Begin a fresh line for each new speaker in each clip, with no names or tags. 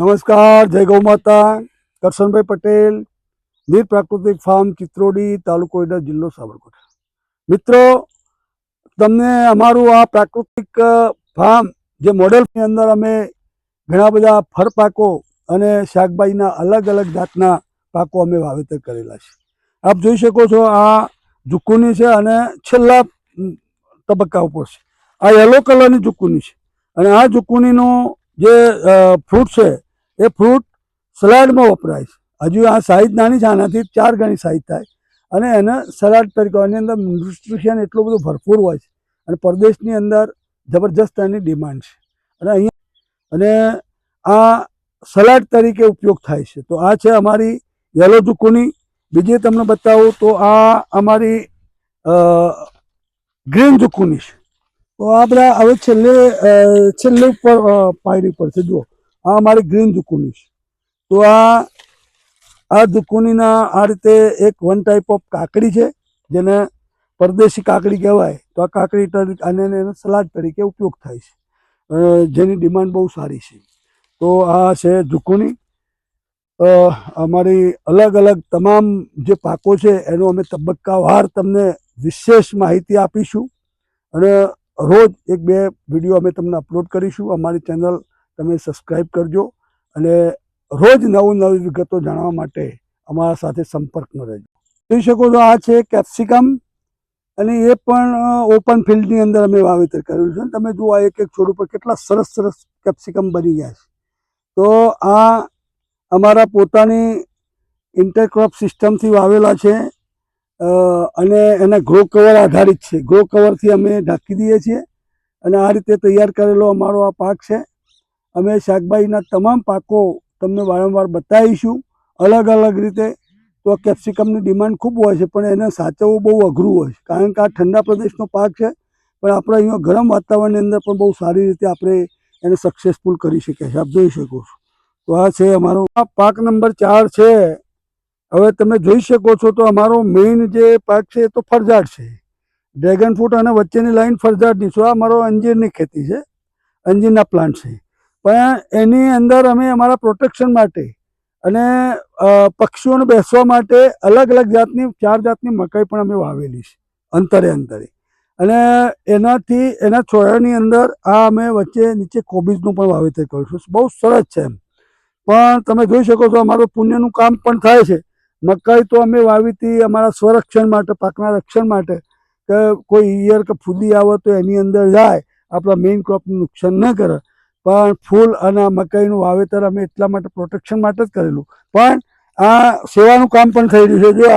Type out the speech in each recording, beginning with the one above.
નમસ્કાર, જય ગૌ માતા. કરશનભાઈ પટેલ, નીર પ્રાકૃતિક ફાર્મ, ચિત્રોડી, તાલુકો ઈડર, જિલ્લો સાબરકાંઠા. મિત્રો, તમને અમારું આ પ્રાકૃતિક ફાર્મ જે મોડેલની અંદર અમે ઘણા બધા ફળ પાકો અને શાકભાજીના અલગ અલગ જાતના પાકો અમે વાવેતર કરેલા છે. આપ જોઈ શકો છો, આ ઝુક્કુની છે અને છેલ્લા તબક્કા ઉપર છે. આ યલો કલરની ઝુક્કુની છે અને આ ઝુક્કુનીનું જે ફ્રૂટ છે એ ફ્રૂટ સલાડમાં વપરાય છે. હજુ આ સાઇઝ નાની છે, આનાથી 4 ગણી સાઇઝ થાય અને એને સલાડ તરીકે, એની અંદર ન્યુટ્રિશન એટલું બધું ભરપૂર હોય છે અને પરદેશની અંદર જબરજસ્ત એની ડિમાન્ડ છે અને અહીંયા અને આ સલાડ તરીકે ઉપયોગ થાય છે. તો આ છે અમારી યલો ઝુક્કુની. બીજી તમને બતાવું તો આ અમારી ગ્રીન ઝુક્કુની છે. તો આ બધા હવે છેલ્લે ઉપર પાયરી પર છે. જુઓ, આ અમારી ગ્રીન ઝુક્કુની છે. તો આ ઝુક્કુનીના આ રીતે એક વન ટાઈપ ઓફ કાકડી છે, જેને પરદેશી કાકડી કહેવાય. તો આ કાકડી અને એને સલાડ તરીકે ઉપયોગ થાય છે, જેની ડિમાન્ડ બહુ સારી છે. તો આ છે ઝુક્કુની. અમારી અલગ અલગ તમામ જે પાકો છે એનો અમે તબક્કાવાર તમને વિશેષ માહિતી આપીશું અને રોજ 1-2 વિડીયો અમે તમને અપલોડ કરીશું. અમારી ચેનલ તમે સબસ્ક્રાઈબ કરજો અને રોજ નવી વિગતો જાણવા માટે અમારા સાથે સંપર્કમાં રહેજો. જોઈ શકો છો, આ છે કેપ્સિકમ અને એ પણ ઓપન ફિલ્ડની અંદર અમે વાવેતર કર્યું છે. તમે જુઓ, આ એક છોડ ઉપર કેટલા સરસ કેપ્સિકમ બની ગયા છે. તો આ અમારા પોતાની ઇન્ટરક્રોપ સિસ્ટમથી વાવેલા છે અને એના ગ્રો કવર આધારિત છે. ગ્રો કવરથી અમે ઢાંકી દઈએ છીએ અને આ રીતે તૈયાર કરેલો અમારો આ પાક છે. અમે શાકભાજીના તમામ પાકો તમને વારંવાર બતાવીશું અલગ અલગ રીતે. તો કેપ્સિકમની ડિમાન્ડ ખૂબ હોય છે, પણ એને સાચવવું બહુ અઘરું હોય છે, કારણ કે આ ઠંડા પ્રદેશનો પાક છે. પણ આપણે અહીંયા ગરમ વાતાવરણની અંદર પણ બહુ સારી રીતે આપણે એને સક્સેસફુલ કરી શકીએ છીએ. આપ જોઈ શકો છો. તો આ છે અમારો પાક નંબર 4 છે. હવે તમે જોઈ શકો છો, તો અમારો મેઇન જે પાક છે એ તો ફરજાડ છે, ડ્રેગન ફ્રૂટ, અને વચ્ચેની લાઈન ફરજાડની છે. આ અમારો અંજીરની ખેતી છે, અંજીરના પ્લાન્ટ છે. પણ એની અંદર અમે અમારા પ્રોટેક્શન માટે અને પક્ષીઓને બેસવા માટે અલગ અલગ જાતની 4 જાતની મકાઈ પણ અમે વાવેલી છે અંતરે. અને એના છોયાની અંદર આ અમે વચ્ચે નીચે કોબીજનું પણ વાવેતર કરીશું. બહુ સરસ છે એમ. પણ તમે જોઈ શકો છો, અમારું પુણ્યનું કામ પણ થાય છે. મકાઈ તો અમે વાવી હતી અમારા સ્વરક્ષણ માટે, પાકના રક્ષણ માટે, કે કોઈ ઈયળ કે ફૂદી આવે તો એની અંદર જાય, આપણા મેઇન ક્રોપનું નુકસાન ન કરે. પણ ફૂલ અને મકાઈનું વાવેતર અમે એટલા માટે પ્રોટેક્શન માટે જ કરેલું. પણ આ સેવાનું કામ પણ થઈ રહ્યું છે. જો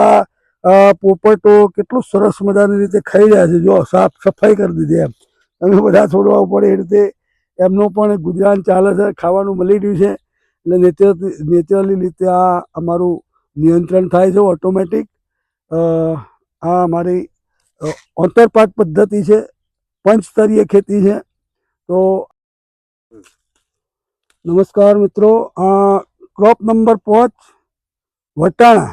આ પોપટો કેટલું સરસ મજાની રીતે ખાઈ રહ્યા છે. જો સાફ સફાઈ કરી દીધી એમ. અમે બધા છોડવા પડે એ રીતે એમનું પણ ગુજરાન ચાલે છે, ખાવાનું મળી રહ્યું છે. એટલે નેચરલી રીતે આ અમારું નિયંત્રણ થાય છે ઓટોમેટિક. આ અમારી આંતરપાક પદ્ધતિ છે, પંચસ્તરીય ખેતી છે. તો નમસ્કાર મિત્રો, આ ક્રોપ નંબર 5 વટાણા.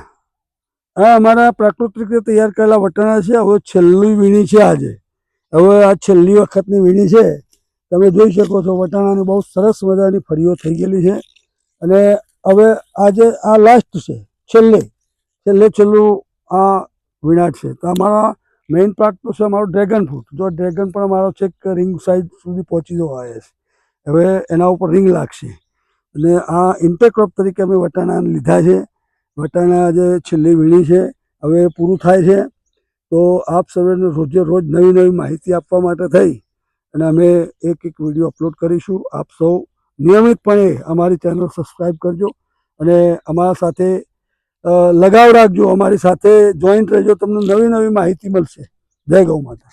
આ અમારા પ્રાકૃતિક રીતે તૈયાર કરેલા વટાણા છે. હવે છેલ્લી વીણી છે આજે. હવે આ છેલ્લી વખતની વીણી છે. તમે જોઈ શકો છો, વટાણાની બહુ સરસ મજાની ફળીઓ થઈ ગયેલી છે અને હવે આજે આ લાસ્ટ છે, છેલ્લું આ વીણાટ છે. તો અમારા મેઇન પાક તો છે અમારો ડ્રેગન ફ્રૂટ. જો ડ્રેગન પણ અમારો છેક રિંગ સાઇઝ સુધી પહોંચી જવા આવે છે. હવે એના ઉપર રિંગ લાગશે અને આ ઇન્ટરક્રોપ તરીકે અમે વટાણા લીધા છે. વટાણા આજે છેલ્લી વીણી છે, હવે પૂરું થાય છે. તો આપ સૌને રોજ નવી માહિતી આપવા માટે થઈ અને અમે એક વિડીયો અપલોડ કરીશું. આપ સૌ નિયમિતપણે અમારી ચેનલ સબસ્ક્રાઈબ કરજો અને અમારા સાથે લગાવ રાખજો, અમારી સાથે જોઈન્ટ રહેજો. તમને નવી માહિતી મળશે. જય ગૌ માતા.